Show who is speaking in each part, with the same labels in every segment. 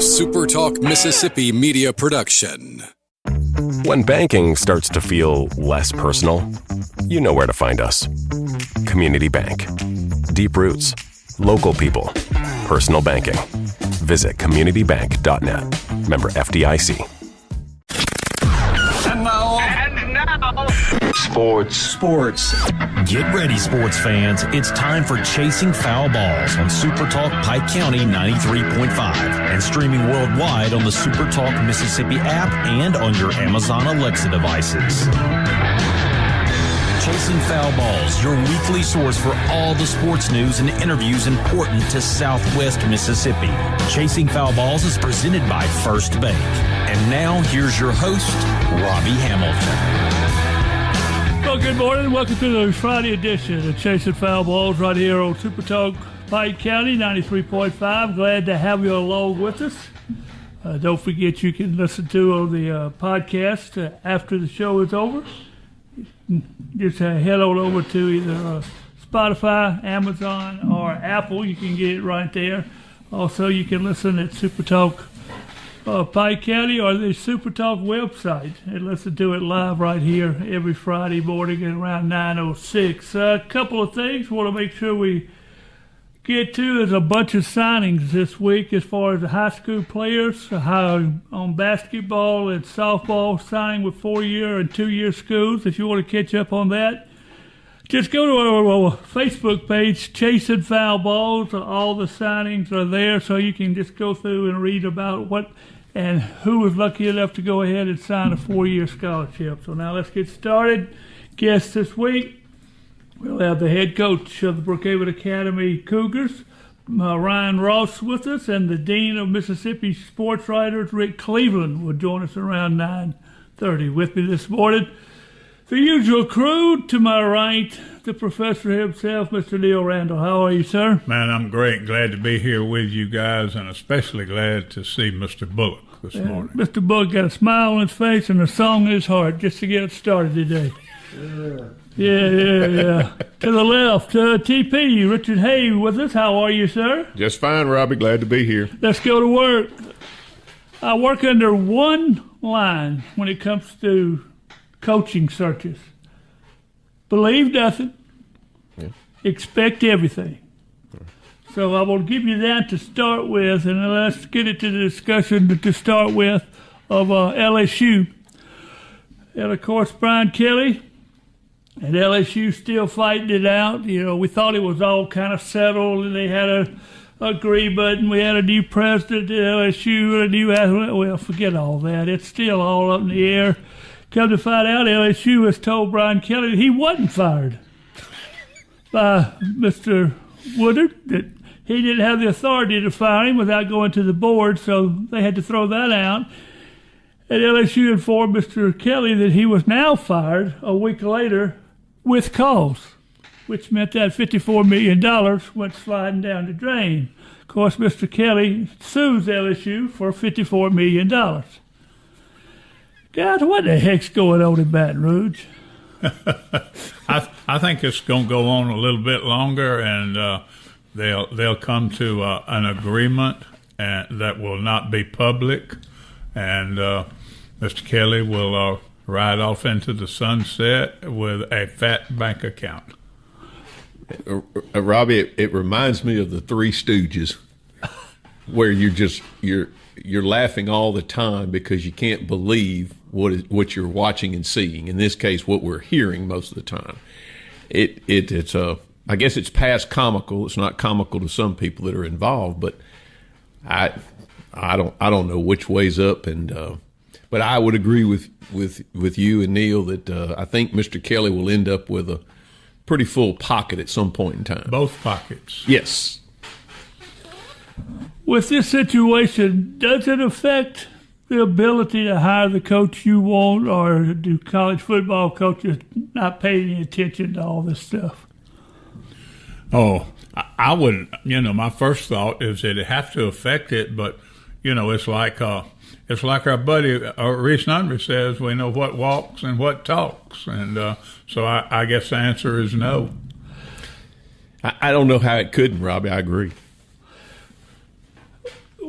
Speaker 1: SuperTalk Mississippi media production.
Speaker 2: When banking starts to feel less personal, you know where to find us. Community Bank. Deep roots, local people, personal banking. Visit communitybank.net. Member FDIC.
Speaker 3: And now, Sports.
Speaker 4: Get ready, sports fans. It's time for Chasing Foul Balls on SuperTalk Pike County 93.5 and streaming worldwide on the SuperTalk Mississippi app and on your Amazon Alexa devices. Chasing Foul Balls, your weekly source for all the sports news and interviews important to Southwest Mississippi. Chasing Foul Balls is presented by First Bank. And now, here's your host, Robbie Hamilton.
Speaker 5: Well, good morning. Welcome to the Friday edition of Chasing Foul Balls right here on SuperTalk Pike County 93.5. Glad to have you along with us. Don't forget you can listen to on the podcast after the show is over. Just head on over to either Spotify, Amazon, or Apple. You can get it right there. Also, you can listen at SuperTalk Pike County or the SuperTalk website and listen to it live right here every Friday morning at around 9:06. A couple of things we want to make sure we get to is a bunch of signings this week as far as the high school players on basketball and softball, signing with 4-year and 2-year schools. If you want to catch up on that, just go to our Facebook page, Chasing Foul Balls. All the signings are there, so you can just go through and read about what and who was lucky enough to go ahead and sign a 4-year scholarship. So now let's get started. Guests this week, we'll have the head coach of the Brookhaven Academy Cougars, Ryan Ross, with us, and the dean of Mississippi Sportswriter, Rick Cleveland, will join us around 9:30. With me this morning, the usual crew. To my right, the professor himself, Mr. Neil Randall. How are you, sir?
Speaker 6: Man, I'm great. Glad to be here with you guys, and especially glad to see Mr. Bullock this morning.
Speaker 5: Mr. Bullock got a smile on his face and a song in his heart just to get it started today. Yeah. To the left, TP, Richard Hay with us. How are you, sir?
Speaker 7: Just fine, Robbie. Glad to be here.
Speaker 5: Let's go to work. I work under one line when it comes to coaching searches. Believe nothing. Yeah. Expect everything. So I will give you that to start with, and let's get into the discussion to start with of LSU. And, of course, Brian Kelly and LSU still fighting it out. You know, we thought it was all kind of settled, and they had an agreement, and we had a new president at LSU, and a new athlete. Well, forget all that. It's still all up in the air. Come to find out, LSU has told Brian Kelly that he wasn't fired by Mr. Woodard, that he didn't have the authority to fire him without going to the board, so they had to throw that out. And LSU informed Mr. Kelly that he was now fired a week later with cause, which meant that $54 million went sliding down the drain. Of course, Mr. Kelly sues LSU for $54 million. Guys, what the heck's going on in Baton Rouge?
Speaker 6: I think it's going to go on a little bit longer, and they'll come to an agreement that will not be public, and Mr. Kelly will ride off into the sunset with a fat bank account.
Speaker 7: Robbie, it reminds me of the Three Stooges, where you're laughing all the time because you can't believe what you're watching and seeing. In this case, what we're hearing most of the time. It's I guess it's past comical. It's not comical to some people that are involved, but I don't know which way's up. And but I would agree with you and Neil that I think Mr. Kelly will end up with a pretty full pocket at some point in time.
Speaker 6: Both pockets.
Speaker 7: Yes.
Speaker 5: With this situation, does it affect the ability to hire the coach you want, or do college football coaches not pay any attention to all this stuff?
Speaker 6: Oh, I would, my first thought is that it has to affect it, but, it's like our buddy Reese Nunry says, we know what walks and what talks. And so I guess the answer is no.
Speaker 7: I don't know how it couldn't, Robbie. I agree.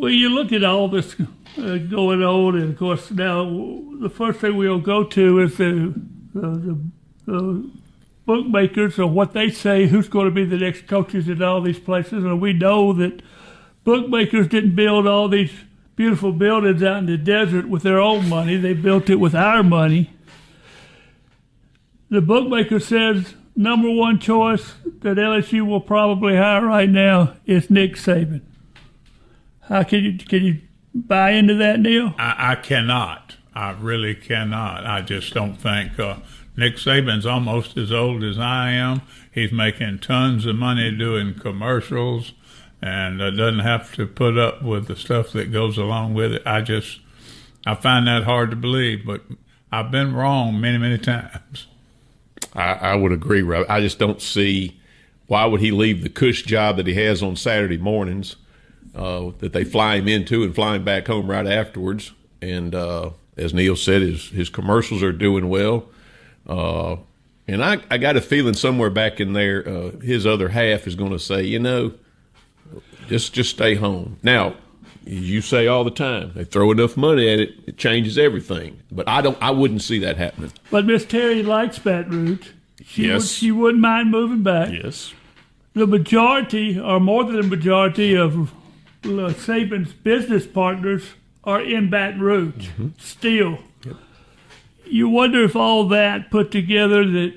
Speaker 5: Well, you look at all this going on, and of course now the first thing we'll go to is the bookmakers, or what they say, who's going to be the next coaches at all these places. And we know that bookmakers didn't build all these beautiful buildings out in the desert with their own money. They built it with our money. The bookmaker says number one choice that LSU will probably hire right now is Nick Saban. How can you buy into that, Neil?
Speaker 6: I cannot. I really cannot. I just don't think Nick Saban's almost as old as I am. He's making tons of money doing commercials and doesn't have to put up with the stuff that goes along with it. I find that hard to believe, but I've been wrong many, many times.
Speaker 7: I would agree, Rob. I just don't see why would he leave the cush job that he has on Saturday mornings that they fly him into and fly him back home right afterwards. And as Neil said, his commercials are doing well. And I got a feeling somewhere back in there, his other half is going to say, just stay home. Now, as you say all the time, they throw enough money at it, it changes everything. But I wouldn't see that happening.
Speaker 5: But Miss Terry likes Baton Rouge. She wouldn't mind moving back.
Speaker 7: Yes.
Speaker 5: The majority, or more than the majority, of Saban's business partners are in Baton Rouge still. Yep. You wonder if all that put together that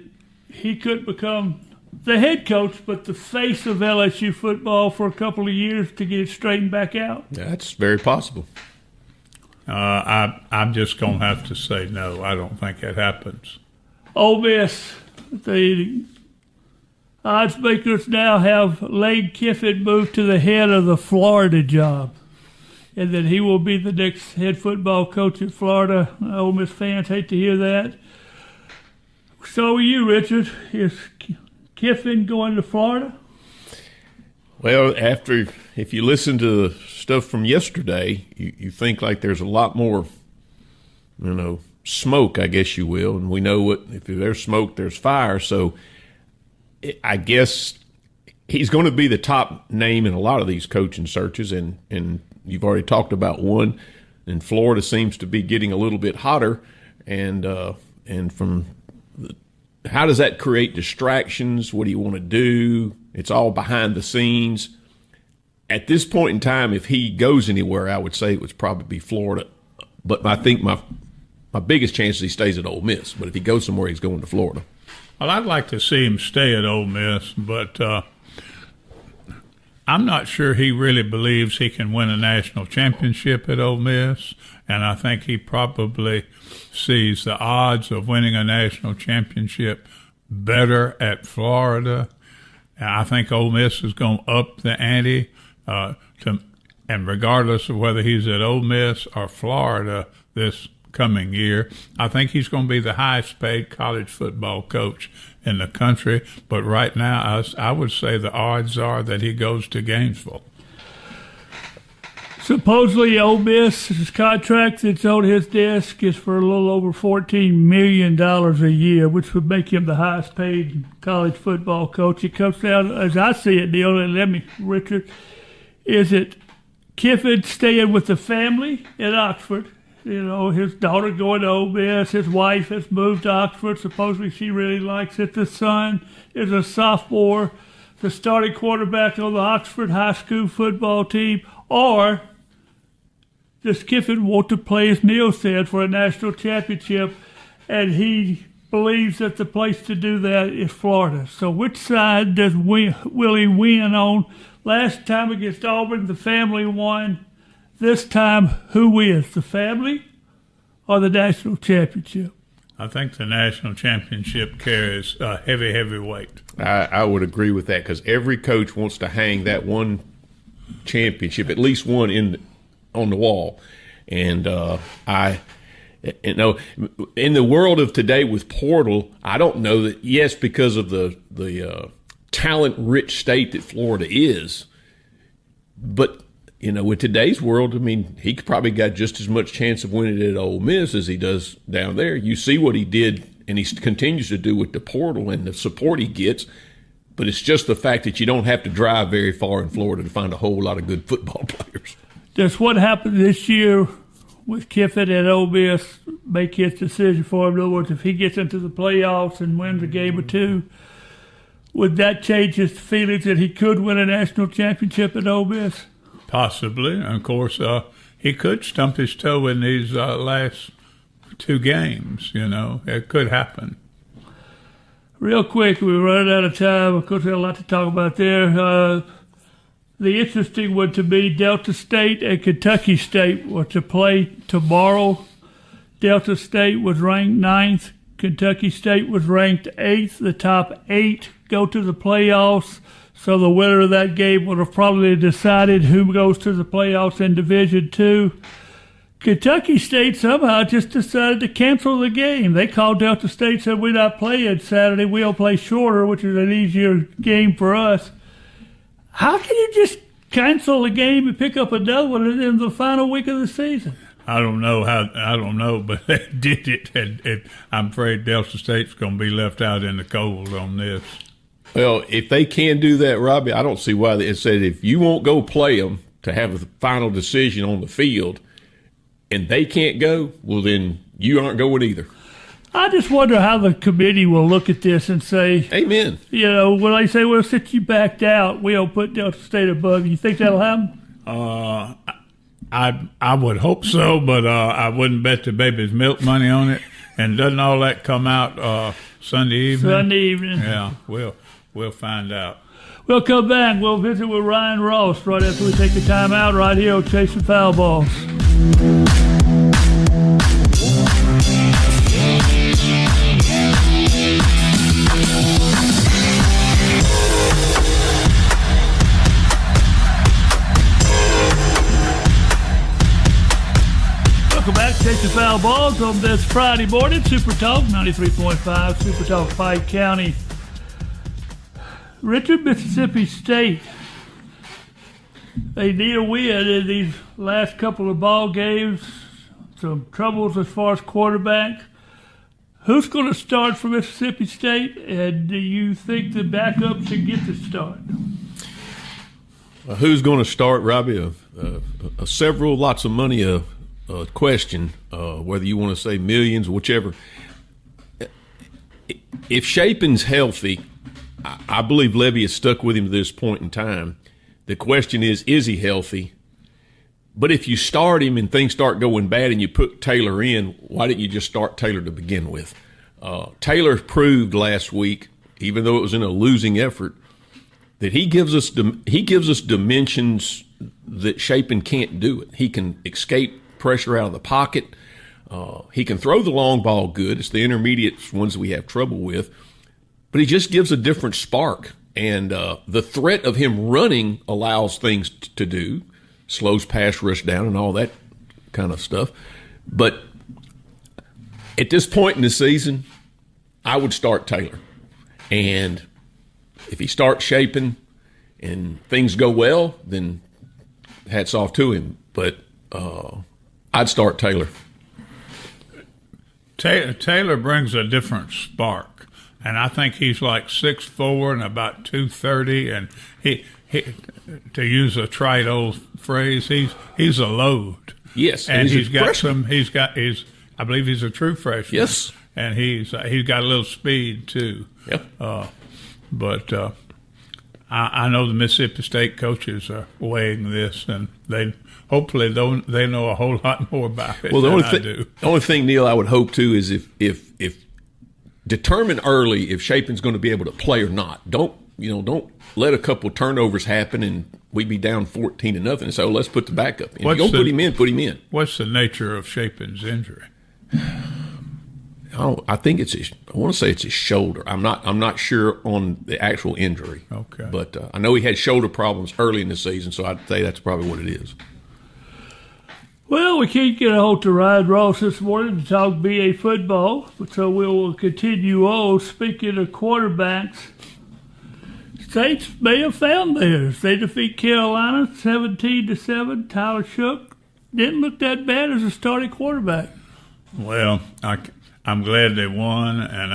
Speaker 5: he could become the head coach, but the face of LSU football for a couple of years to get it straightened back out.
Speaker 7: That's very possible.
Speaker 6: I'm just going to have to say no. I don't think it happens.
Speaker 5: Ole Miss, the odds makers now have Lane Kiffin moved to the head of the Florida job, and that he will be the next head football coach at Florida. Ole Miss fans hate to hear that. So are you, Richard? Is Kiffin going to Florida?
Speaker 7: Well, if you listen to the stuff from yesterday, you think like there's a lot more, smoke, I guess you will. And we know if there's smoke, there's fire. So I guess he's going to be the top name in a lot of these coaching searches. And you've already talked about one. And Florida seems to be getting a little bit hotter. And from how does that create distractions? What do you want to do? It's all behind the scenes. At this point in time, if he goes anywhere, I would say it would probably be Florida. But I think my biggest chance is he stays at Ole Miss. But if he goes somewhere, he's going to Florida.
Speaker 6: Well, I'd like to see him stay at Ole Miss, but I'm not sure he really believes he can win a national championship at Ole Miss. And I think he probably sees the odds of winning a national championship better at Florida. And I think Ole Miss is going to up the ante. And regardless of whether he's at Ole Miss or Florida this coming year, I think he's going to be the highest paid college football coach in the country. But right now, I would say the odds are that he goes to Gainesville.
Speaker 5: Supposedly, Ole Miss's contract that's on his desk is for a little over $14 million a year, which would make him the highest paid college football coach. It comes down, as I see it, Neil, and Richard, is it Kiffin staying with the family in Oxford? His daughter going to Ole Miss, his wife has moved to Oxford. Supposedly she really likes it. The son is a sophomore, the starting quarterback on the Oxford high school football team. Or does Kiffin want to play, as Neil said, for a national championship, and he believes that the place to do that is Florida? So which side will he win on? Last time against Auburn, the family won. This time, who wins, the family or the national championship?
Speaker 6: I think the national championship carries a heavy weight.
Speaker 7: I would agree with that because every coach wants to hang that one championship, at least one on the wall. And in the world of today with portal, I don't know that, yes, because of the talent-rich state that Florida is, but with today's world, he probably got just as much chance of winning it at Ole Miss as he does down there. You see what he did, and he continues to do with the portal and the support he gets. But it's just the fact that you don't have to drive very far in Florida to find a whole lot of good football players.
Speaker 5: does what happened this year with Kiffin at Ole Miss make his decision for him? In other words, if he gets into the playoffs and wins a game or two, would that change his feelings that he could win a national championship at Ole Miss?
Speaker 6: Possibly. And of course, he could stump his toe in these last 2 games. It could happen.
Speaker 5: Real quick, we're running out of time. Of course, we have a lot to talk about there. The interesting one to me, Delta State and Kentucky State were to play tomorrow. Delta State was ranked 9th. Kentucky State was ranked 8th. The top 8 go to the playoffs. So the winner of that game would have probably decided who goes to the playoffs in Division II. Kentucky State somehow just decided to cancel the game. They called Delta State, said, we're not playing Saturday. We'll play shorter, which is an easier game for us. How can you just cancel the game and pick up another one in the final week of the season?
Speaker 6: I don't know, but they did it. And I'm afraid Delta State's going to be left out in the cold on this.
Speaker 7: Well, if they can do that, Robbie, I don't see why. It said if you won't go play them to have a final decision on the field and they can't go, well, then you aren't going either.
Speaker 5: I just wonder how the committee will look at this and say,
Speaker 7: amen.
Speaker 5: When they say, well, since you backed out, we'll put Delta State above you. You think that'll happen?
Speaker 6: I would hope so, but I wouldn't bet the baby's milk money on it. And doesn't all that come out Sunday evening?
Speaker 5: Sunday evening.
Speaker 6: Yeah, we'll find out.
Speaker 5: We'll come back. We'll visit with Ryan Ross right after we take the time out right here on Chasing Foul Balls. Welcome back to Chasing Foul Balls on this Friday morning. SuperTalk 93.5, SuperTalk Pike County. Richard, Mississippi State, they need a win in these last couple of ball games. Some troubles as far as quarterback. Who's going to start for Mississippi State, and do you think the backup should get the start?
Speaker 7: Who's going to start, Robbie? Several, lots of money question, whether you want to say millions, whichever. If Shapen's healthy, I believe Levy has stuck with him to this point in time. The question is he healthy? But if you start him and things start going bad and you put Taylor in, why didn't you just start Taylor to begin with? Taylor proved last week, even though it was in a losing effort, that he gives us dimensions that Shapen can't do it. He can escape pressure out of the pocket. He can throw the long ball good. It's the intermediate ones we have trouble with. But he just gives a different spark. And the threat of him running allows things to do, slows pass rush down and all that kind of stuff. But at this point in the season, I would start Taylor. And if he starts Shapen and things go well, then hats off to him. But I'd start Taylor.
Speaker 6: Taylor brings a different spark. And I think he's like 6'4" and about 230, and he to use a trite old phrase, he's a load.
Speaker 7: Yes,
Speaker 6: and
Speaker 7: he's
Speaker 6: got I believe he's a true freshman.
Speaker 7: Yes,
Speaker 6: and he's got a little speed too.
Speaker 7: Yep.
Speaker 6: But I know the Mississippi State coaches are weighing this, and they hopefully they know a whole lot more about it than I do.
Speaker 7: The only thing, Neil, I would hope too is if determine early if Shapen's going to be able to play or not. Don't let a couple of turnovers happen and we be down 14-0 and say, oh, let's put the backup in. If you put him in.
Speaker 6: What's the nature of Shapen's injury?
Speaker 7: I think I want to say it's his shoulder. I'm not sure on the actual injury.
Speaker 6: Okay.
Speaker 7: But I know he had shoulder problems early in the season, so I'd say that's probably what it is.
Speaker 5: Well, we can't get a hold of Ryan Ross this morning to talk BA football, so we'll continue on. Speaking of quarterbacks, Saints may have found theirs. They defeat Carolina 17-7. Tyler Shook didn't look that bad as a starting quarterback.
Speaker 6: Well, I'm glad they won, and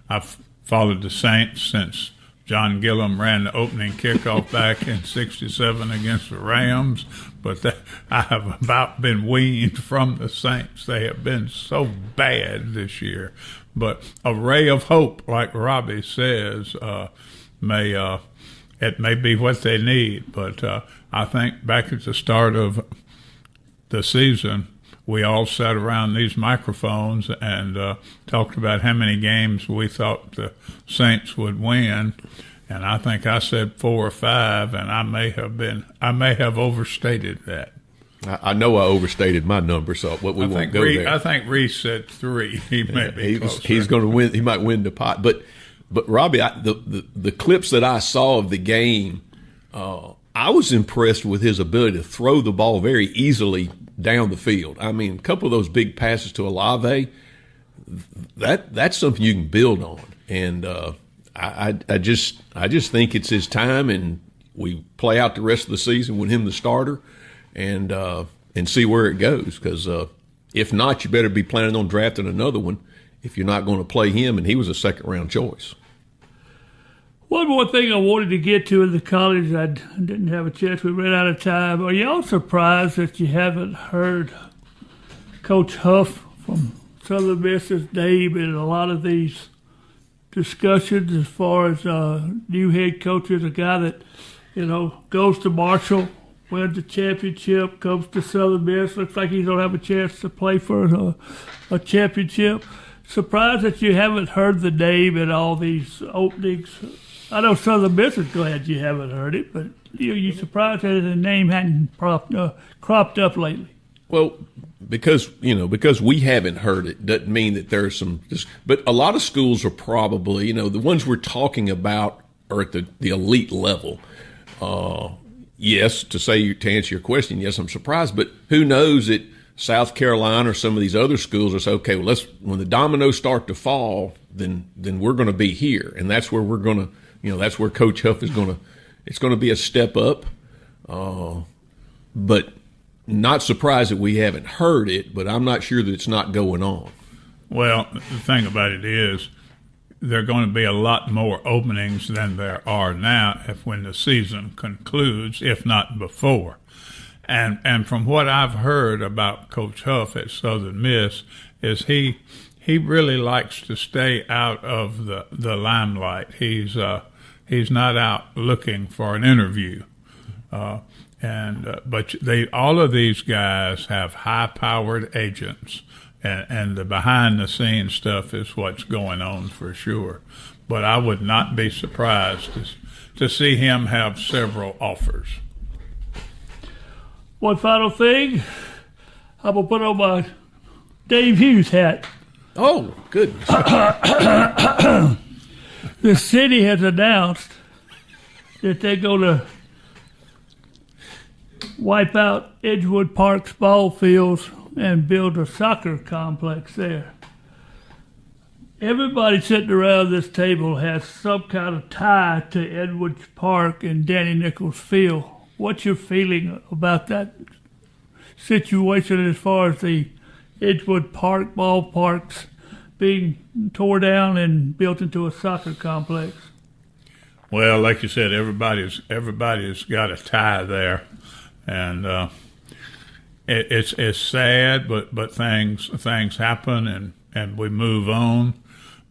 Speaker 6: I've followed the Saints since John Gillum ran the opening kickoff back in '67 against the Rams, but I have about been weaned from the Saints. They have been so bad this year. But a ray of hope, like Robbie says, it may be what they need. But I think back at the start of the season, we all sat around these microphones and talked about how many games we thought the Saints would win. And I think I said 4 or 5, and I may have overstated that.
Speaker 7: I know I overstated my number, so won't go there.
Speaker 6: I think Reese said 3. He may be closer.
Speaker 7: He's going to win. He might win the pot. But Robbie, the clips that I saw of the game, I was impressed with his ability to throw the ball very easily down the field. I mean, a couple of those big passes to Olave, that's something you can build on. And I just think it's his time, and we play out the rest of the season with him the starter, and see where it goes. Because if not, you better be planning on drafting another one if you're not going to play him, and he was a second-round choice.
Speaker 5: One more thing I wanted to get to in the college, I didn't have a chance. We ran out of time. Are y'all surprised that you haven't heard Coach Huff from Southern Miss's name in a lot of these discussions as far as new head coaches, a guy that, goes to Marshall, wins the championship, comes to Southern Miss, looks like he's going to have a chance to play for a championship. Surprised that you haven't heard the name in all these openings. I know Southern Miss is glad you haven't heard it, but you surprised that the name hadn't cropped up lately.
Speaker 7: Well, because we haven't heard it doesn't mean that there's some. But a lot of schools are probably, the ones we're talking about are at the elite level. Yes, to answer your question, yes, I'm surprised. But who knows that South Carolina or some of these other schools are saying, okay, well, when the dominoes start to fall, then we're going to be here, and that's where we're going to. That's where Coach Huff is going to – it's going to be a step up. But not surprised that we haven't heard it, but I'm not sure that it's not going on.
Speaker 6: Well, the thing about it is there are going to be a lot more openings than there are now when the season concludes, if not before. And from what I've heard about Coach Huff at Southern Miss is he really likes to stay out of the limelight. He's not out looking for an interview, but all of these guys have high-powered agents, and the behind-the-scenes stuff is what's going on for sure. But I would not be surprised to see him have several offers.
Speaker 5: One final thing, I'm gonna put on my Dave Hughes hat.
Speaker 7: Oh, goodness.
Speaker 5: The city has announced that they're going to wipe out Edgewood Park's ball fields and build a soccer complex there. Everybody sitting around this table has some kind of tie to Edgewood Park and Danny Nichols Field. What's your feeling about that situation as far as the Edgewood Park ballparks being tore down and built into a soccer complex?
Speaker 6: Well, like you said, everybody's got a tie there, and it's sad, but things happen and we move on.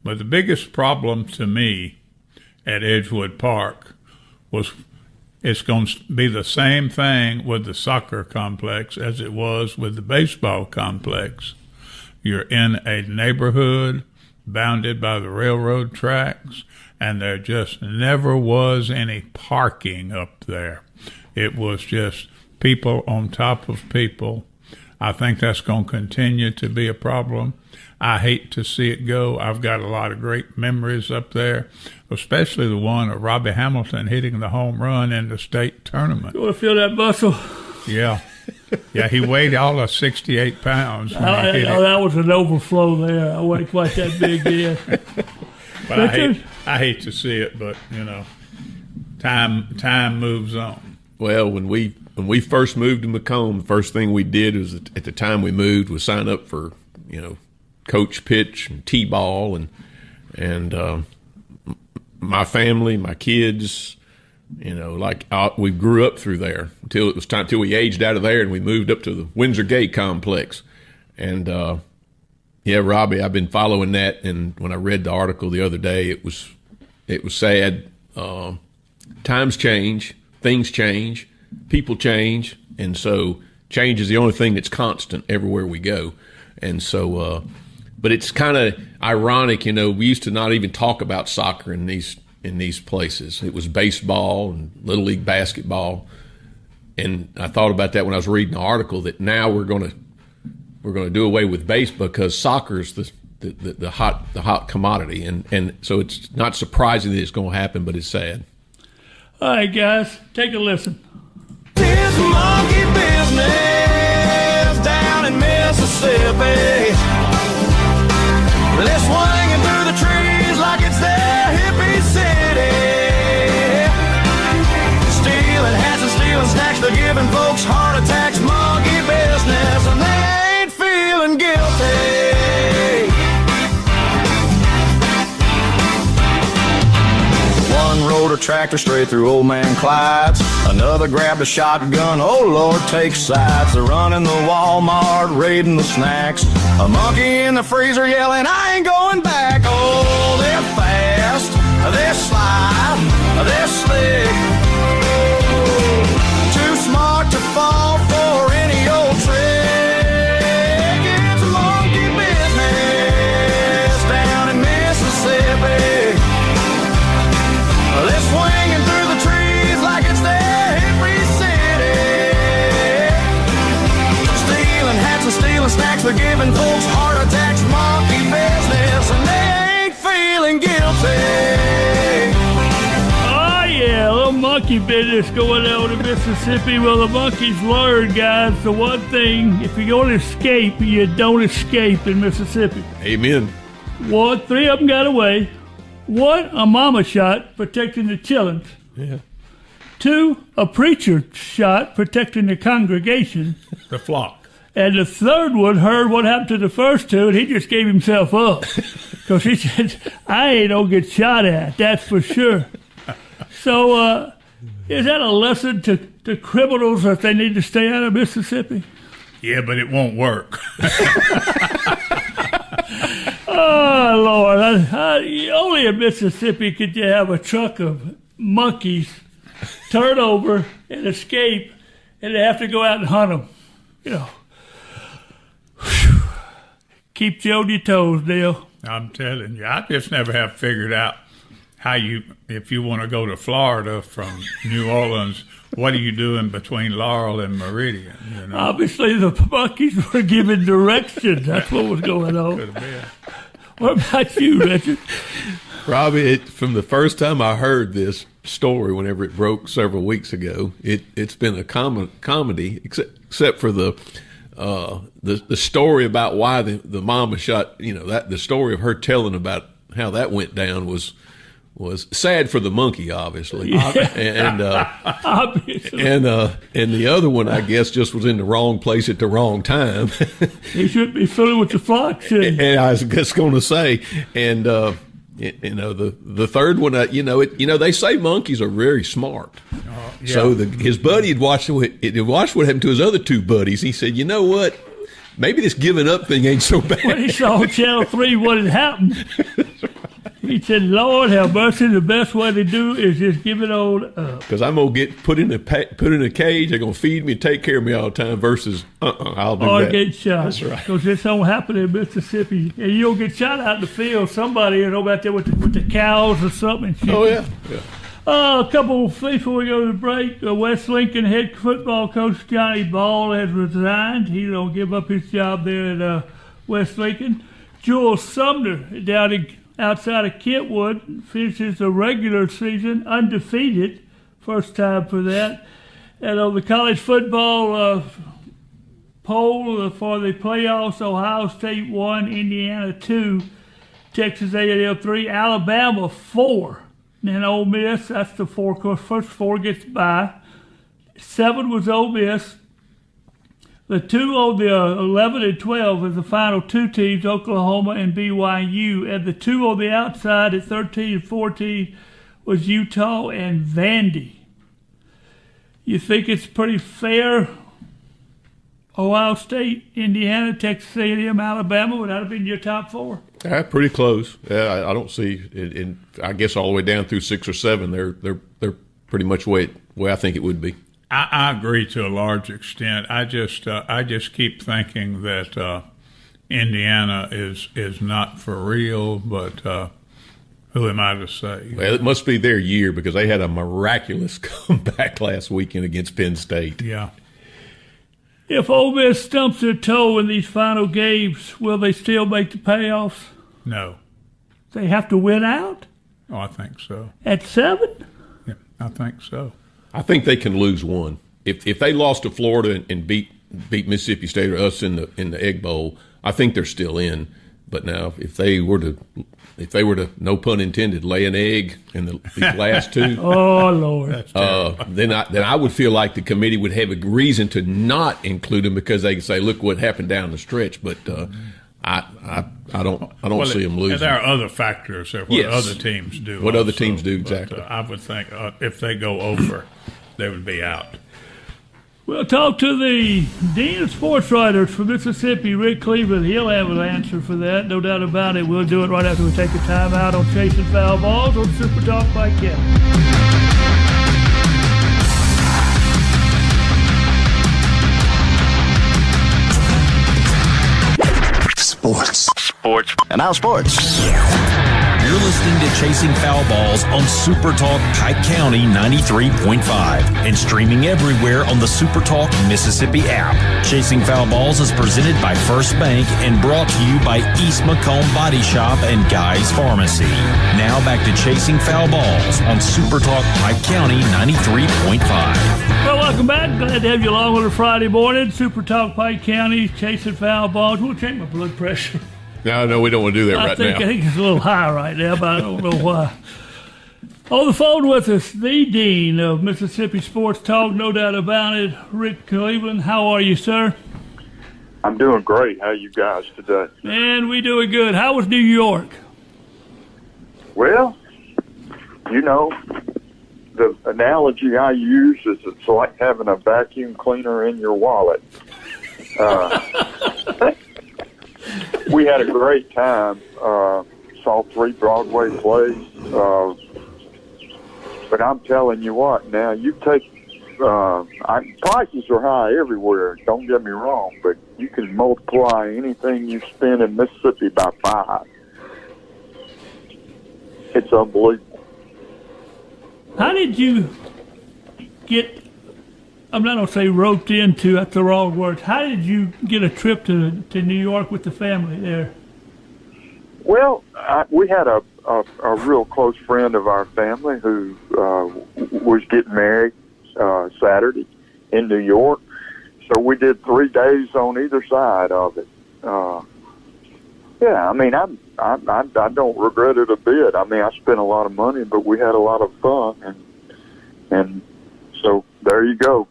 Speaker 6: But the biggest problem to me at Edgewood Park was it's going to be the same thing with the soccer complex as it was with the baseball complex. You're in a neighborhood bounded by the railroad tracks, and there just never was any parking up there. It was just people on top of people. I think that's going to continue to be a problem. I hate to see it go. I've got a lot of great memories up there, especially the one of Robbie Hamilton hitting the home run in the state tournament.
Speaker 5: You want to feel that muscle?
Speaker 6: Yeah. Yeah, he weighed all of 68 pounds.
Speaker 5: That was an overflow there. I wasn't quite that big then.
Speaker 6: But I hate to see it, but, time moves on.
Speaker 7: Well, when we first moved to Macomb, the first thing we did was at the time we moved was sign up for, coach pitch and T-ball and my family, my kids, we grew up through there until it was time, till we aged out of there and we moved up to the Windsor Gate complex. And, Robbie, I've been following that. And when I read the article the other day, it was sad. Times change, things change, people change. And so change is the only thing that's constant everywhere we go. And so, but it's kind of ironic, we used to not even talk about soccer in these places. It was baseball and Little League basketball. And I thought about that when I was reading the article, that now we're going to do away with baseball because soccer is the hot commodity. And so it's not surprising that it's going to happen, but it's sad.
Speaker 5: All right, guys, take a listen.
Speaker 3: It's monkey business down in Mississippi. They're swinging through the trees like it's their hippie city. Stealing hats and stealing snacks, they're giving folks heart attacks. Monkey business, and they ain't feeling guilty. One rode a tractor straight through old man Clyde's. Another grabbed a shotgun, oh Lord, take sides. They're running the Walmart, raiding the snacks. A monkey in the freezer yelling, I ain't going back. Oh, they're fast, they're sly, they're slick. Too smart to fall for any old trick. It's monkey business down in Mississippi. They're swinging through the trees like it's their hippie city. Stealing hats and stealing snacks, they're giving folks heart attacks. Monkey business, and they ain't feeling guilty.
Speaker 5: Oh, yeah, a little monkey business going on in Mississippi. Well, the monkeys learned, guys, the one thing, if you're going to escape, you don't escape in Mississippi.
Speaker 7: Amen.
Speaker 5: 3 of them got away. 1, a mama shot protecting the children.
Speaker 7: Yeah.
Speaker 5: 2, a preacher shot protecting the congregation.
Speaker 6: The flock.
Speaker 5: And the third one heard what happened to the first 2, and he just gave himself up. Because he said, I ain't gonna get shot at, that's for sure. So, is that a lesson to criminals that they need to stay out of Mississippi?
Speaker 6: Yeah, but it won't work.
Speaker 5: Oh, Lord. Only in Mississippi could you have a truck of monkeys turn over and escape, and they have to go out and hunt them. Whew. Keeps you on your toes, Dale.
Speaker 6: I'm telling you, I just never have figured out if you want to go to Florida from New Orleans, what are you doing between Laurel and Meridian?
Speaker 5: Obviously, the monkeys were giving directions. That's what was going on.
Speaker 6: Could have been.
Speaker 5: What about you, Richard?
Speaker 7: Robbie, from the first time I heard this story, whenever it broke several weeks ago, it's been a comedy, except for the story about why the mama shot. The story of her telling about how that went down was sad for the monkey, obviously, and
Speaker 5: Obviously.
Speaker 7: and the other one, I guess, just was in the wrong place at the wrong time.
Speaker 5: He shouldn't be fooling with the flock, should he?
Speaker 7: And I was just going to say, and the third one, they say monkeys are very smart.
Speaker 6: Yeah.
Speaker 7: So his buddy had watched what happened to his other 2 buddies. He said, you know what? Maybe this giving up thing ain't so bad.
Speaker 5: When he saw on Channel 3 what had happened, he said, Lord have mercy, the best way to do is just give it on up.
Speaker 7: Because I'm going to get put in a cage, they're going to feed me and take care of me all the time versus, I'll do
Speaker 5: or
Speaker 7: that.
Speaker 5: get shot.
Speaker 7: That's right.
Speaker 5: Because this don't happen in Mississippi. And you don't get shot out in the field. Somebody out there with the cows or something.
Speaker 7: Oh, yeah.
Speaker 5: A couple of things before we go to the break. West Lincoln head football coach Johnny Ball has resigned. He don't give up his job there at West Lincoln. Jules Sumner outside of Kentwood finishes the regular season undefeated. First time for that. And on the college football poll for the playoffs, Ohio State 1, Indiana 2, Texas A&M 3, Alabama 4. And Ole Miss, that's the 4, of course, first 4 gets by. 7 was Ole Miss. The two on the 11 and 12 is the final two teams, Oklahoma and BYU. And the two on the outside at 13 and 14 was Utah and Vandy. You think it's pretty fair? Ohio State, Indiana, Texas A&M, Alabama, would that have been your top four?
Speaker 7: Pretty close. Yeah, I don't see it. I guess all the way down through 6 or 7, they're pretty much way I think it would be.
Speaker 6: I agree to a large extent. I just keep thinking that Indiana is not for real, but who am I to say?
Speaker 7: Well, it must be their year because they had a miraculous comeback last weekend against Penn State.
Speaker 6: Yeah.
Speaker 5: If Ole Miss stumps their toe in these final games, will they still make the playoffs?
Speaker 6: No.
Speaker 5: They have to win out?
Speaker 6: Oh, I think so.
Speaker 5: At 7?
Speaker 6: Yeah, I think so.
Speaker 7: I think they can lose one. If they lost to Florida and beat Mississippi State or us in the Egg Bowl, I think they're still in. But now, if they were to, no pun intended, lay an egg in these last two,
Speaker 5: oh Lord,
Speaker 7: then I would feel like the committee would have a reason to not include them because they can say, look what happened down the stretch. But I don't see them losing.
Speaker 6: There are other factors of what other teams do.
Speaker 7: What other teams do, exactly.
Speaker 6: I would think if they go over, they would be out.
Speaker 5: We'll talk to the Dean of Sportswriters for Mississippi, Rick Cleveland. He'll have an answer for that, no doubt about it. We'll do it right after we take a time out on Chasing Foul Balls on SuperTalk by Kevin.
Speaker 3: Sports. And now sports.
Speaker 4: You're listening to Chasing Foul Balls on SuperTalk Pike County 93.5 and streaming everywhere on the SuperTalk Mississippi app. Chasing Foul Balls is presented by First Bank and brought to you by East Macomb Body Shop and Guy's Pharmacy. Now back to Chasing Foul Balls on SuperTalk Pike County 93.5.
Speaker 5: Well, welcome back. Glad to have you along on a Friday morning. SuperTalk Pike County, Chasing Foul Balls. We'll check my blood pressure.
Speaker 7: No, we don't want to do that right now.
Speaker 5: I think it's a little high right now, but I don't know why. On the phone with us, the Dean of Mississippi Sports Talk, no doubt about it, Rick Cleveland. How are you, sir?
Speaker 8: I'm doing great. How are you guys today?
Speaker 5: Man, we doing good. How was New York?
Speaker 8: Well, you know, the analogy I use is it's like having a vacuum cleaner in your wallet. We had a great time. Saw 3 Broadway plays. But I'm telling you what, now you take prices are high everywhere. Don't get me wrong, but you can multiply anything you spend in Mississippi by 5. It's unbelievable.
Speaker 5: How did you get, I'm not going to say roped into, that's the wrong word. How did you get a trip to New York with the family there?
Speaker 8: Well, we had a real close friend of our family who was getting married Saturday in New York. So we did 3 days on either side of it. Yeah, I mean, I don't regret it a bit. I mean, I spent a lot of money, but we had a lot of fun, and so there you go.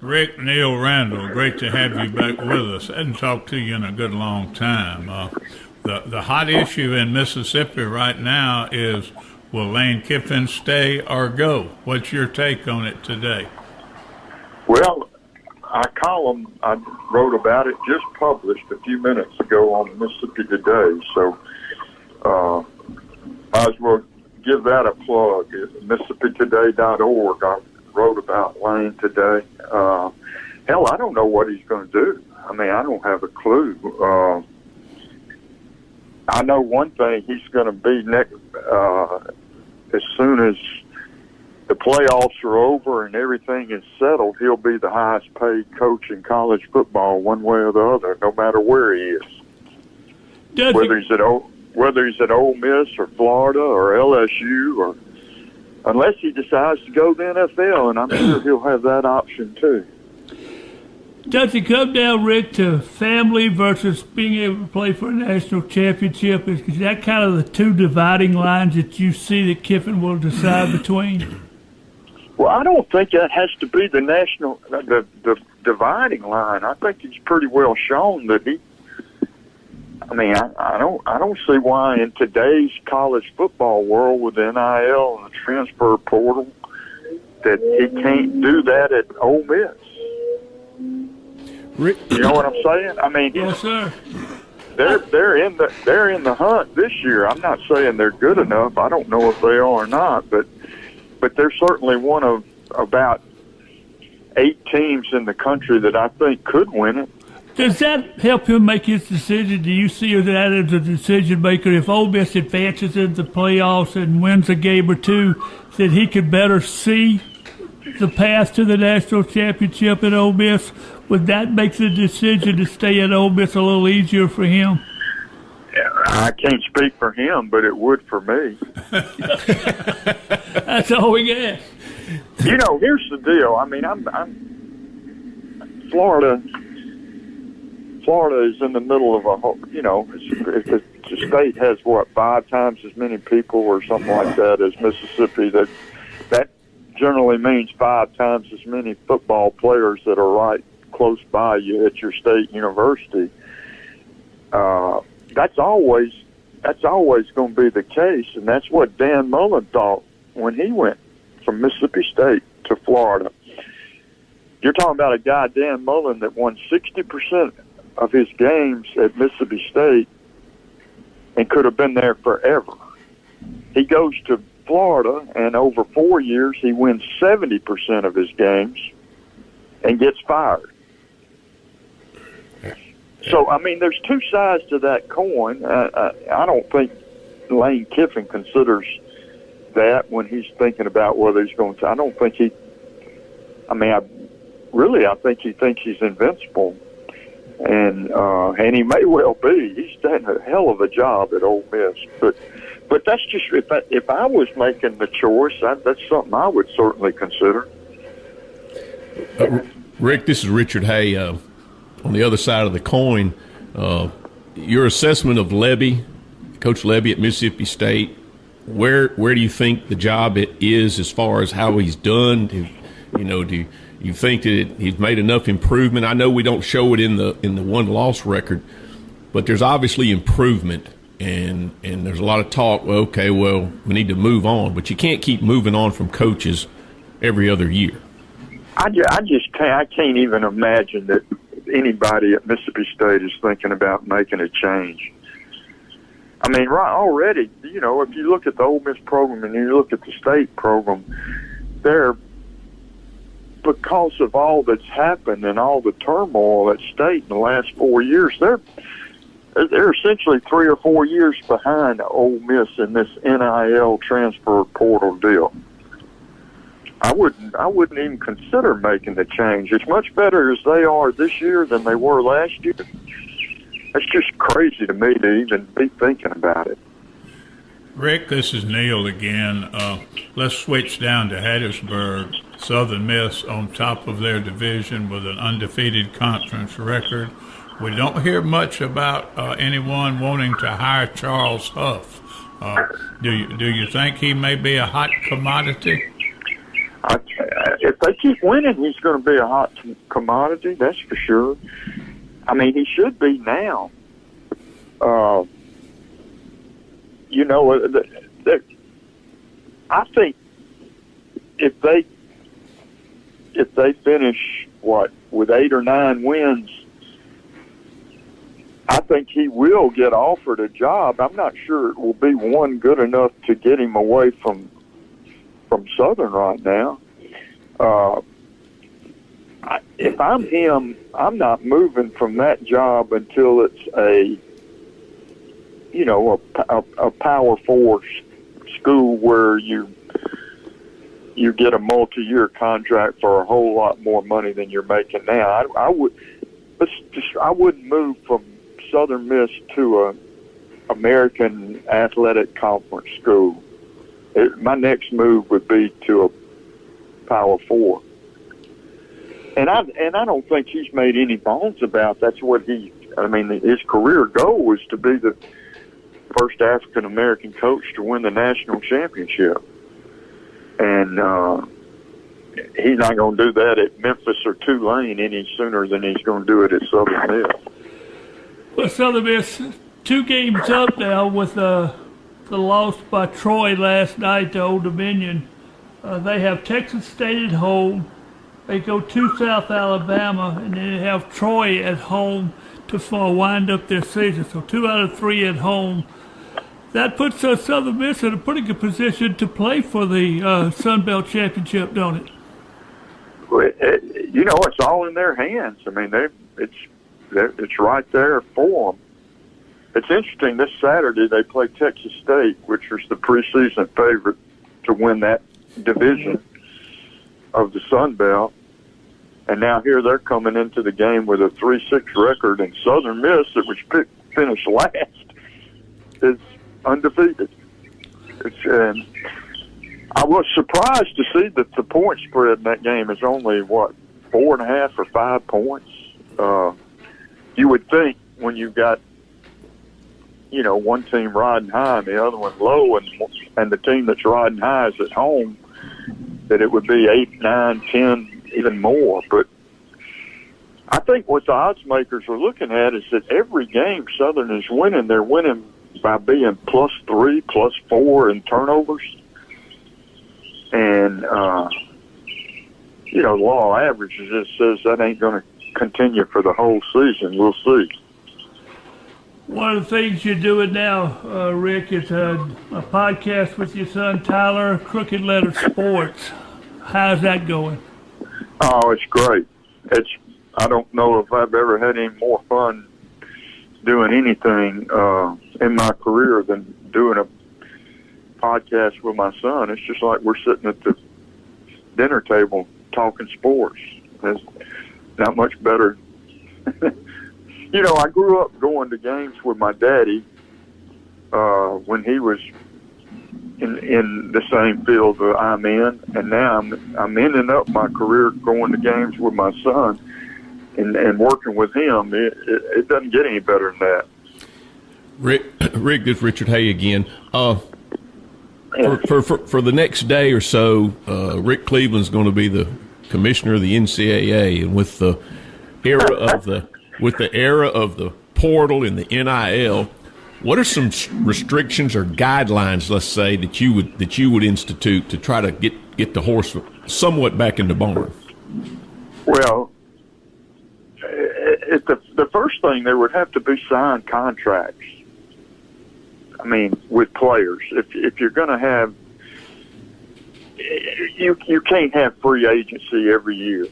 Speaker 6: Rick, Neil Randall, great to have you back with us. I hadn't talked to you in a good long time. The hot issue in Mississippi right now is, will Lane Kiffin stay or go? What's your take on it today?
Speaker 8: Well, a column I wrote about it just published a few minutes ago on Mississippi Today, so I as well give that a plug. It's MississippiToday.org. I wrote about Lane today. Hell, I don't know what he's going to do. I mean, I don't have a clue. I know one thing, he's going to be next as soon as the playoffs are over and everything is settled, he'll be the highest paid coach in college football one way or the other, no matter where he is. Whether he's at Ole Miss or Florida or LSU, or unless he decides to go to the NFL, and I'm sure he'll have that option too.
Speaker 5: Does it come down, Rick, to family versus being able to play for a national championship? Is that kind of the two dividing lines that you see that Kiffin will decide between?
Speaker 8: Well, I don't think that has to be the dividing line. I think he's pretty well shown that he. I mean, I don't see why in today's college football world with the NIL and the transfer portal that he can't do that at Ole Miss. You know what I'm saying? I mean,
Speaker 5: Yes, sir.
Speaker 8: they're in the hunt this year. I'm not saying they're good enough. I don't know if they are or not, but they're certainly one of about 8 teams in the country that I think could win it.
Speaker 5: Does that help him make his decision? Do you see that as a decision maker? If Ole Miss advances into the playoffs and wins a game or two, that he could better see the path to the national championship at Ole Miss? Would that make the decision to stay at Ole Miss a little easier for him?
Speaker 8: I can't speak for him, but it would for me.
Speaker 5: That's all we get.
Speaker 8: You know, here's the deal. I mean, I'm Florida is in the middle of a whole, you know, if the state has, 5 times as many people or something like that as Mississippi, that generally means 5 times as many football players that are right close by you at your state university. That's always going to be the case, and that's what Dan Mullen thought when he went from Mississippi State to Florida. You're talking about a guy, Dan Mullen, that won 60% of his games at Mississippi State and could have been there forever. He goes to Florida, and over 4 years, he wins 70% of his games and gets fired. So, I mean, there's 2 sides to that coin. I don't think Lane Kiffin considers that when he's thinking about whether he's going to. I don't think he. I mean, I think he thinks he's invincible, and he may well be. He's done a hell of a job at Ole Miss, but that's just if I was making the choice, that's something I would certainly consider.
Speaker 7: Rick, this is Richard Hay. On the other side of the coin, your assessment of Lebby, Coach Lebby at Mississippi State, where do you think the job is as far as how he's done? Do you think that he's made enough improvement? I know we don't show it in the 1-loss record, but there's obviously improvement, and there's a lot of talk. Well, okay, we need to move on, but you can't keep moving on from coaches every other year.
Speaker 8: I can't even imagine that anybody at Mississippi State is thinking about making a change. I mean, right already, you know, if you look at the Ole Miss program and you look at the state program, they're, because of all that's happened and all the turmoil at state in the last 4 years, they're essentially 3 or 4 years behind Ole Miss in this NIL transfer portal deal. I wouldn't even consider making the change. It's much better as they are this year than they were last year. It's just crazy to me to even be thinking about it.
Speaker 6: Rick, this is Neil again. Let's switch down to Hattiesburg. Southern Miss on top of their division with an undefeated conference record. We don't hear much about anyone wanting to hire Charles Huff. Do you think he may be a hot commodity?
Speaker 8: If they keep winning, he's going to be a hot commodity, that's for sure. I mean, he should be now. You know, I think if they finish, with 8 or 9 wins, I think he will get offered a job. I'm not sure it will be one good enough to get him away from Southern right now. If I'm him, I'm not moving from that job until it's a Power 4 school where you get a multi-year contract for a whole lot more money than you're making now. I wouldn't move from Southern Miss to a American Athletic Conference school. My next move would be to a Power 4. And I don't think he's made any bones about that's what his career goal was to be the first African-American coach to win the national championship. And he's not going to do that at Memphis or Tulane any sooner than he's going to do it at Southern Miss.
Speaker 5: Well, Southern Miss 2 games up now with the loss by Troy last night to Old Dominion. They have Texas State at home. They go to South Alabama, and then they have Troy at home to wind up their season. So 2 out of 3 at home. That puts Southern Miss in a pretty good position to play for the Sun Belt Championship, don't it?
Speaker 8: Well, it's all in their hands. I mean, it's right there for them. It's interesting. This Saturday they play Texas State, which was the preseason favorite to win that division of the Sun Belt. And now here they're coming into the game with a 3-6 record, and Southern Miss, that was finished last, is undefeated. I was surprised to see that the point spread in that game is only 4.5 or 5 points. You would think when you've got one team riding high and the other one low, and the team that's riding high is at home, that it would be 8, 9, 10, even more. But I think what the odds makers are looking at is that every game Southern is winning, they're winning by being +3, +4 in turnovers. And, the law of averages just says that ain't going to continue for the whole season. We'll see.
Speaker 5: One of the things you're doing now, Rick, is a podcast with your son Tyler, Crooked Letter Sports. How's that going?
Speaker 8: Oh, it's great. I don't know if I've ever had any more fun doing anything in my career than doing a podcast with my son. It's just like we're sitting at the dinner table talking sports. It's not much better. I grew up going to games with my daddy when he was in the same field that I'm in, and now I'm ending up my career going to games with my son and working with him. It doesn't get any better than that.
Speaker 7: Rick, this is Richard Hay again. For the next day or so, Rick Cleveland's going to be the commissioner of the NCAA, and with the era of the portal and the NIL, what are some restrictions or guidelines, let's say, that you would institute to try to get the horse somewhat back in the barn?
Speaker 8: Well, the first thing, there would have to be signed contracts. I mean, with players. If you're going to have, you can't have free agency every year.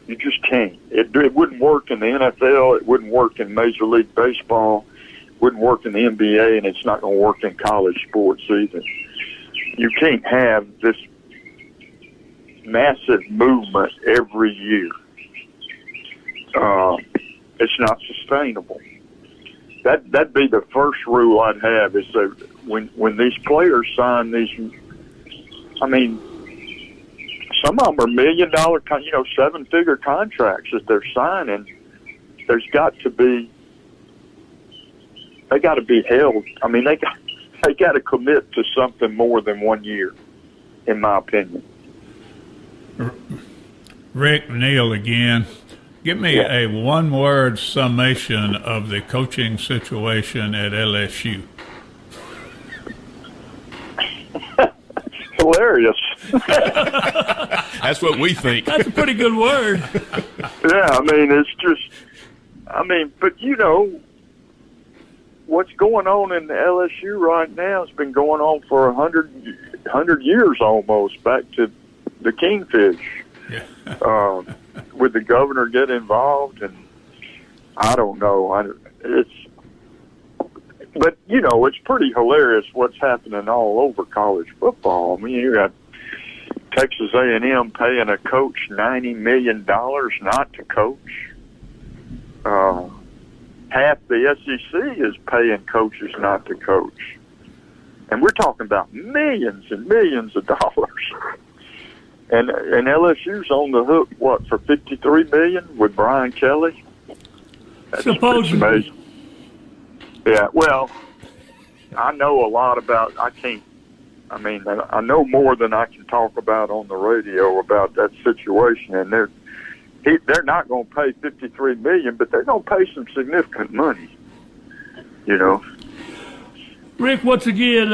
Speaker 8: You just can't. It wouldn't work in the NFL. It wouldn't work in Major League Baseball. It wouldn't work in the NBA, and it's not going to work in college sports either. You can't have this massive movement every year. It's not sustainable. That'd be the first rule I'd have, is that when these players sign these, I mean, some of them are $1 million, 7-figure contracts that they're signing. They got to be held. I mean, they got to commit to something more than 1 year, in my opinion.
Speaker 6: Rick, Neil again. Give me a one-word summation of the coaching situation at LSU.
Speaker 8: Hilarious.
Speaker 7: That's what we think.
Speaker 5: That's a pretty good word.
Speaker 8: Yeah, I mean, but what's going on in the LSU right now has been going on for 100 years almost, back to the Kingfish. Yeah. With the governor get involved, and I don't know. It's pretty hilarious what's happening all over college football. I mean, you got Texas A&M paying a coach $90 million not to coach. Half the SEC is paying coaches not to coach, and we're talking about millions and millions of dollars. And LSU's on the hook, for $53 million with Brian Kelly? That's amazing. Yeah, well, I know a lot about. I I mean, I know more than I can talk about on the radio about that situation, and they're not going to pay $53 million, but they're going to pay some significant money. You know.
Speaker 5: Rick, once again,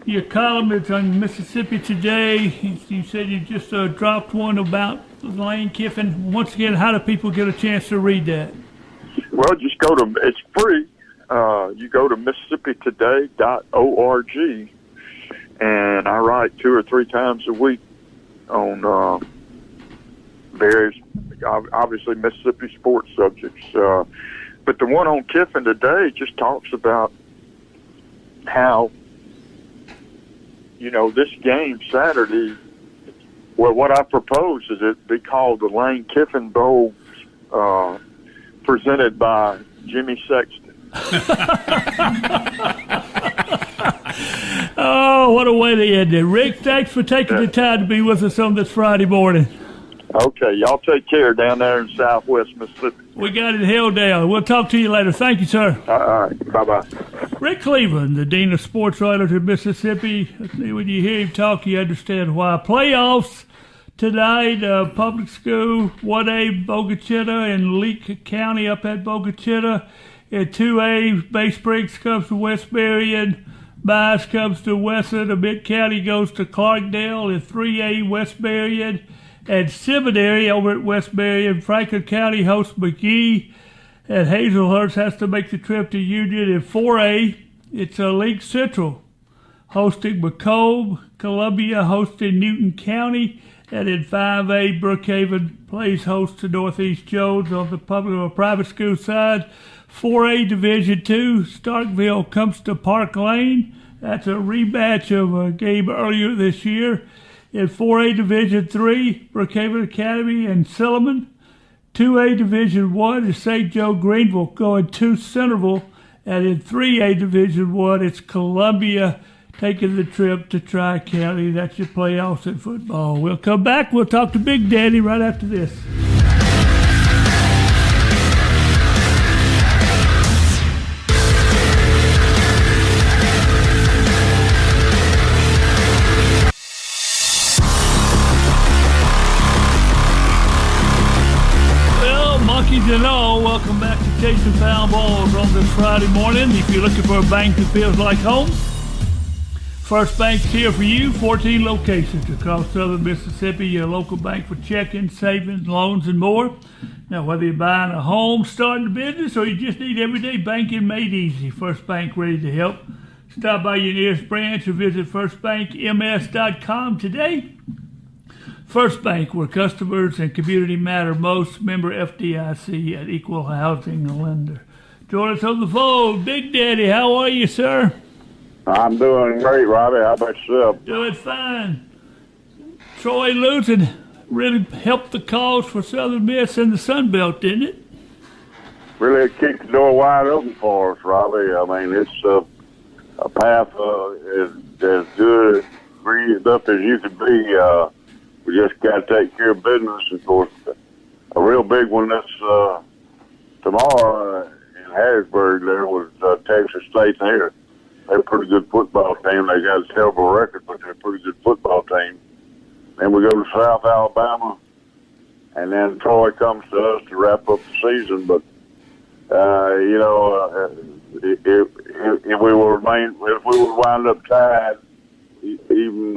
Speaker 5: your column is on Mississippi Today. You said you just dropped one about Lane Kiffin. Once again, how do people get a chance to read that?
Speaker 8: Well, just go to, it's free. You go to MississippiToday.org, and I write 2 or 3 times a week on various, obviously, Mississippi sports subjects. But the one on Kiffin today just talks about how, you know, this game Saturday, well, what I propose is it be called the Lane Kiffin Bowl, presented by Jimmy Sexton.
Speaker 5: Oh, what a way to end it. Rick, thanks for taking the time to be with us on this Friday morning.
Speaker 8: Okay, y'all take care down there in Southwest Mississippi.
Speaker 5: We got it held down. We'll talk to you later. Thank you, sir.
Speaker 8: All right, bye-bye.
Speaker 5: Rick Cleveland, the Dean of Sportswriter in Mississippi. When you hear him talk, you understand why. Playoffs tonight, public school, 1A, Bogachita, and Leake County up at Bogachita. In 2A, Bay Springs comes to West Marion. Bias comes to Wesson. The Mid-County goes to Clarkdale. In 3A, West Marion. And Seminary over at West Marion. Franklin County hosts McGee. And Hazelhurst has to make the trip to Union. In 4A, it's League Central hosting Macomb. Columbia hosting Newton County. And in 5A, Brookhaven plays host to Northeast Jones on the public or private school side. 4A Division II, Starkville comes to Park Lane. That's a rematch of a game earlier this year. In 4A Division III, Brookhaven Academy and Silliman. 2A Division I is St. Joe Greenville going to Centerville. And in 3A Division I, it's Columbia taking the trip to Tri-County. That's your playoffs in football. We'll come back. We'll talk to Big Daddy right after this. And all, welcome back to Chasing Foul Balls on this Friday morning. If you're looking for a bank that feels like home, First Bank's here for you. 14 locations across southern Mississippi. Your local bank for checking, savings, loans, and more. Now, whether you're buying a home, starting a business, or you just need everyday banking made easy, First Bank ready to help. Stop by your nearest branch or visit firstbankms.com today. First Bank, where customers and community matter most. Member FDIC, an equal housing lender. Join us on the phone. Big Daddy, how are you, sir?
Speaker 9: I'm doing great, Robbie. How about yourself?
Speaker 5: Doing fine. Troy losing really helped the cause for Southern Miss and the Sun Belt, didn't it?
Speaker 9: Really kicked the door wide open for us, Robbie. I mean, it's a path as good, breathed up as you could be. We just got to take care of business. Of course, a real big one this tomorrow in Harrisburg there was Texas State here. They're a pretty good football team. They got a terrible record, but they're a pretty good football team. Then we go to South Alabama, and then Troy comes to us to wrap up the season. But if we would wind up tied, even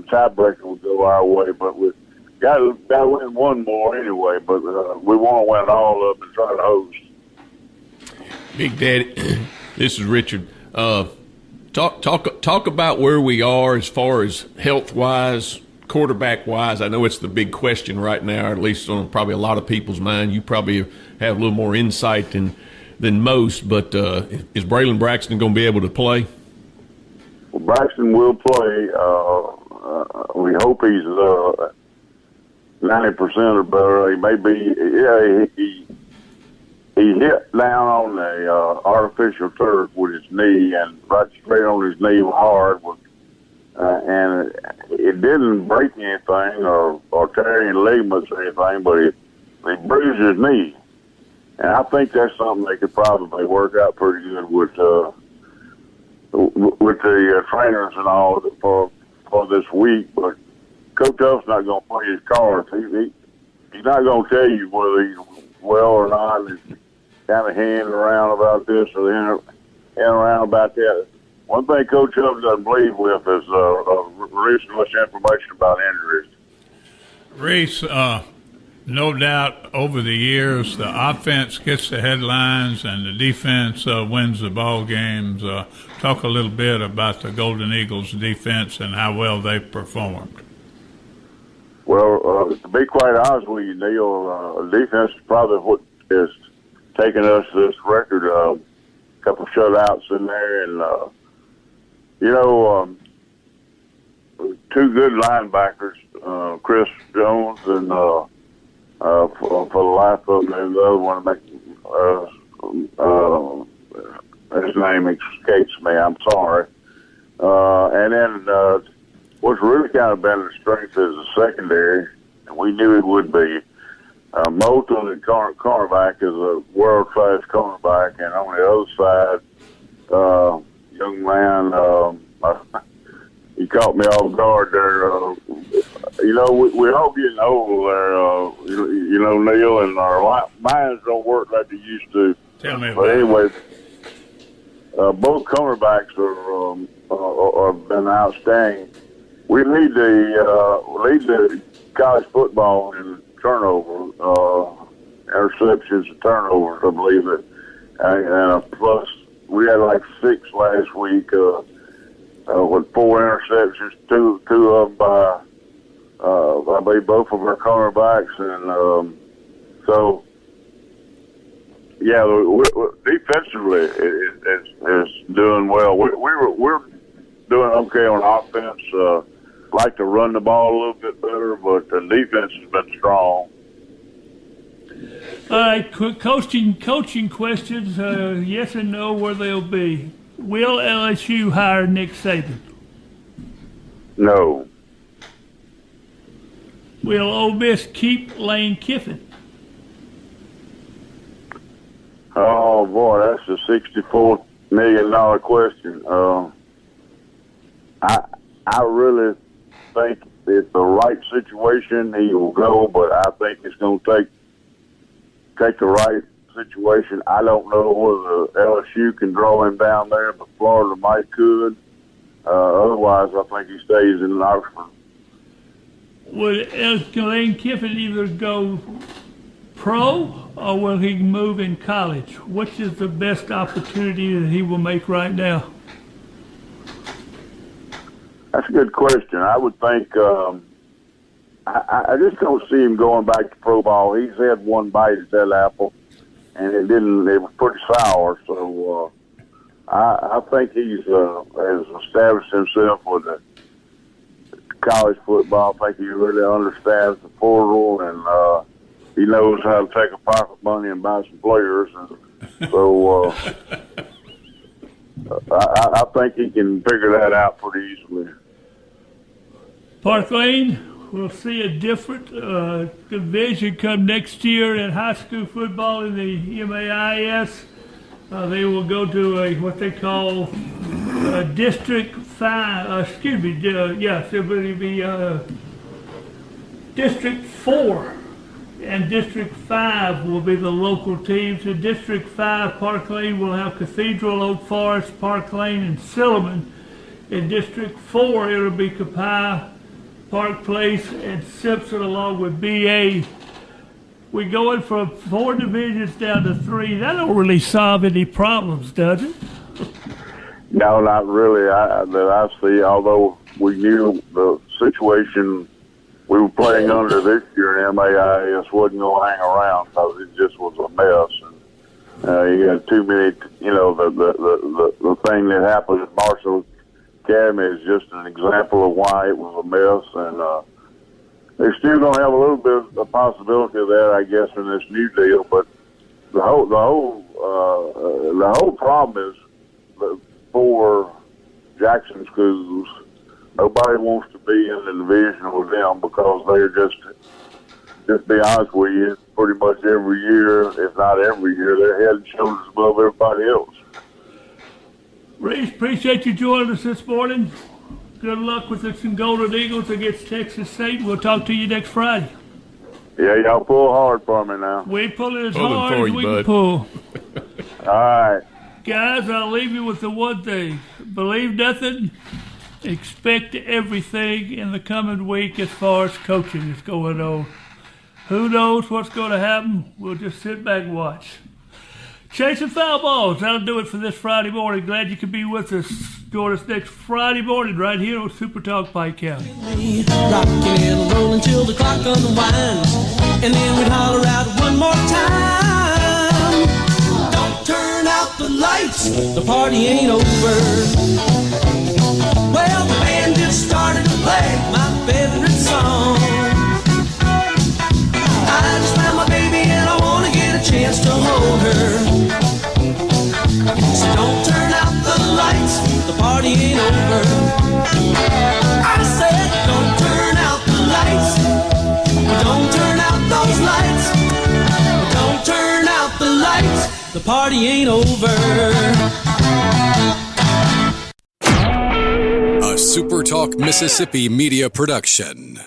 Speaker 9: tiebreaker would go our way, but we got to win one more anyway. But we want to win all of them and try to host.
Speaker 7: Big Daddy, this is Richard. Talk about where we are as far as health wise, quarterback wise. I know it's the big question right now, or at least on probably a lot of people's mind. You probably have a little more insight than most. But is Braylon Braxton going to be able to play?
Speaker 9: Well, Braxton will play. We hope he's 90% or better. He may be. Yeah, he hit down on the artificial turf with his knee, and right straight on his knee hard. And it didn't break anything or tear any ligaments or anything, but he bruised his knee. And I think that's something they could probably work out pretty good with with the trainers and all for this week, but Coach Huff's not going to play his cards. He's not going to tell you whether he's well or not. He's kind of hand around about this or hand around about that. One thing Coach Huff doesn't believe with is releasing much information about injuries.
Speaker 6: Reese, no doubt over the years, the offense gets the headlines and the defense wins the ball games. Talk a little bit about the Golden Eagles defense and how well they've performed.
Speaker 9: Well, to be quite honest with you, Neil, defense is probably what is taking us this record. A couple of shutouts in there, and two good linebackers, Chris Jones and for the life of me, the other one, his name escapes me. I'm sorry. And then what's really kind of been the strength is the secondary, and we knew it would be. Moulton, the cornerback, is a world-class cornerback, and on the other side, young man, he caught me off guard there. We're all getting old there, Neil, and our minds don't work like they used to.
Speaker 6: Tell me
Speaker 9: but anyway, both cornerbacks are been outstanding. We lead the college football in turnover, interceptions and turnovers, I believe it. And plus, we had like 6 last week with 4 interceptions, two of them by I believe both of our cornerbacks, and so yeah, defensively is doing well. We're doing okay on offense. Like to run the ball a little bit better, but the defense has been strong.
Speaker 5: All right, quick coaching questions. Yes and no, where they'll be. Will LSU hire Nick Saban?
Speaker 9: No.
Speaker 5: Will Ole Miss keep Lane Kiffin?
Speaker 9: Oh boy, that's a $64 million question. I really think it's the right situation, he will go, but I think it's going to take the right situation. I don't know whether LSU can draw him down there, but Florida might could. Otherwise, I think he stays in Oxford.
Speaker 5: Would Lane Kiffin either go pro or will he move in college? Which is the best opportunity that he will make right now?
Speaker 9: That's a good question. I would think I just don't see him going back to pro ball. He's had one bite at that apple, and it was pretty sour. So I think he's has established himself with the college football. I think he really understands the portal, and he knows how to take a pocket money and buy some players. And so I think he can figure that out pretty easily.
Speaker 5: Park Lane, we'll see a different division come next year in high school football in the MAIS. They will go to what they call District 5. It will be District 4. And District 5 will be the local teams. In District 5, Park Lane will have Cathedral, Oak Forest, Park Lane, and Silliman. In District 4, it'll be Copiah, Park Place, and Simpson, along with BA. We're going from 4 divisions down to 3. That don't really solve any problems, does it?
Speaker 9: No, not really. That I see. Although we knew the situation we were playing under this year in MAIS wasn't going to hang around because it just was a mess. And you had too many. The thing that happened at Marshall Academy is just an example of why it was a mess, and they're still going to have a little bit of possibility of that, I guess, in this new deal. But the whole problem is the 4 Jackson schools. Nobody wants to be in the division with them because they're just be honest with you, pretty much every year, if not every year, they're head and shoulders above everybody else.
Speaker 5: Reese, appreciate you joining us this morning. Good luck with the Golden Eagles against Texas State. We'll talk to you next Friday.
Speaker 9: Yeah, y'all pull hard for me now.
Speaker 5: We pull it as
Speaker 7: Pulling
Speaker 5: hard
Speaker 7: for
Speaker 5: as
Speaker 7: you,
Speaker 5: we
Speaker 7: bud.
Speaker 5: can pull.
Speaker 9: All right.
Speaker 5: Guys, I'll leave you with the one thing. Believe nothing, expect everything in the coming week as far as coaching is going on. Who knows what's going to happen? We'll just sit back and watch. Chasing foul balls. That'll do it for this Friday morning. Glad you could be with us. Join us next Friday morning right here on SuperTalk Pike County.
Speaker 10: Rocking and rolling till the clock unwinds, and then we'd holler out one more time. Don't turn out the lights, the party ain't over. Well, the band just started to play my favorite song. I just found my baby and I want to get a chance to hold her. So don't turn out the lights, the party ain't over. I said don't turn out the lights, don't turn out those lights, don't turn out the lights, the party ain't over.
Speaker 1: A SuperTalk Mississippi media production.